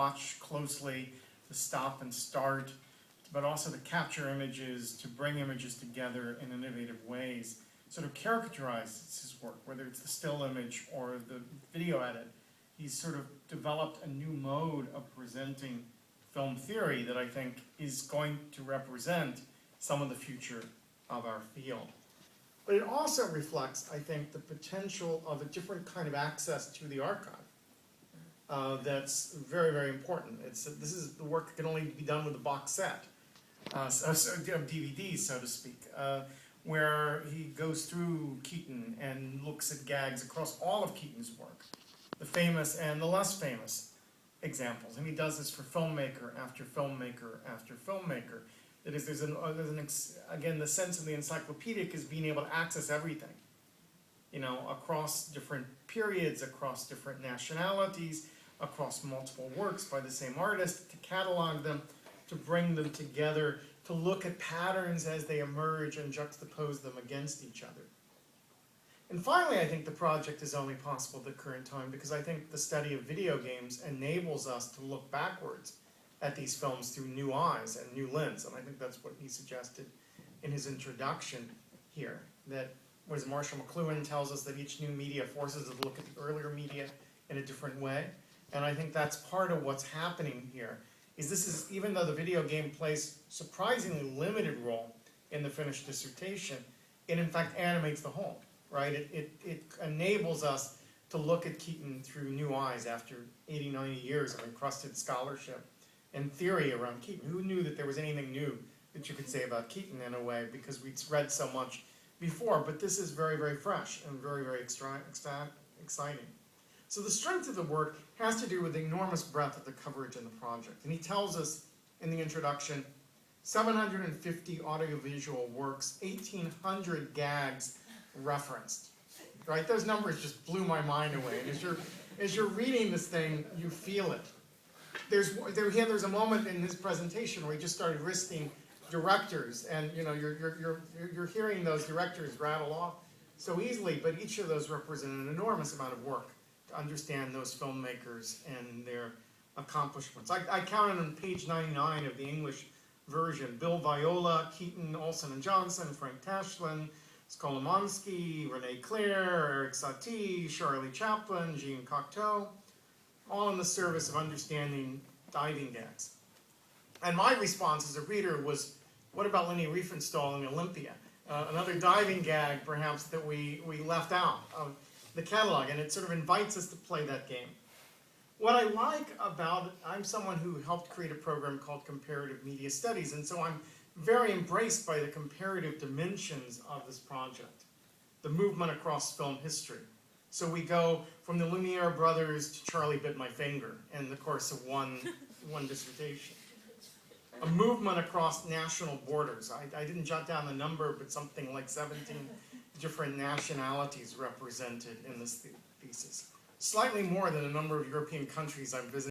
watch closely, to stop and start, but also to capture images, to bring images together in innovative ways, sort of characterizes his work, whether it's the still image or the video edit. He's sort of developed a new mode of presenting film theory that I think is going to represent some of the future of our field. But it also reflects, I think, the potential of a different kind of access to the archive. That's very, very important. This is the work that can only be done with a box set, DVDs, so to speak, where he goes through Keaton and looks at gags across all of Keaton's work, the famous and the less famous examples. And he does this for filmmaker after filmmaker after filmmaker. That is, again, the sense of the encyclopedic is being able to access everything, across different periods, across different nationalities, across multiple works by the same artist, to catalog them, to bring them together, to look at patterns as they emerge and juxtapose them against each other. And finally, I think the project is only possible at the current time because I think the study of video games enables us to look backwards at these films through new eyes and new lens. And I think that's what he suggested in his introduction here, that as Marshall McLuhan tells us, that each new media forces us to look at the earlier media in a different way. And I think that's part of what's happening here, even though the video game plays surprisingly limited role in the finished dissertation, it in fact animates the whole, right? It enables us to look at Keaton through new eyes after 80, 90 years of encrusted scholarship and theory around Keaton. Who knew that there was anything new that you could say about Keaton in a way, because we'd read so much before, but this is very, very fresh and very, very exciting. So the strength of the work has to do with the enormous breadth of the coverage in the project. And he tells us in the introduction, 750 audiovisual works, 1,800 gags referenced, right? Those numbers just blew my mind away. And as you're reading this thing, you feel it. There's a moment in his presentation where he just started listing directors, and you're hearing those directors rattle off so easily, but each of those represent an enormous amount of work to understand those filmmakers and their accomplishments. I counted on page 99 of the English version: Bill Viola, Keaton, Olson and Johnson, Frank Tashlin, Skolomansky, Rene Claire, Eric Satie, Charlie Chaplin, Jean Cocteau, all in the service of understanding diving gags. And my response as a reader was, what about Leni Riefenstahl in Olympia? Another diving gag, perhaps, that we left out of the catalog, and it sort of invites us to play that game. What I like about it, I'm someone who helped create a program called Comparative Media Studies, and so I'm very embraced by the comparative dimensions of this project, the movement across film history. So we go from the Lumiere brothers to Charlie Bit My Finger in the course of one dissertation. A movement across national borders. I didn't jot down the number, but something like 17 different nationalities represented in this thesis. Slightly more than a number of European countries I've visited.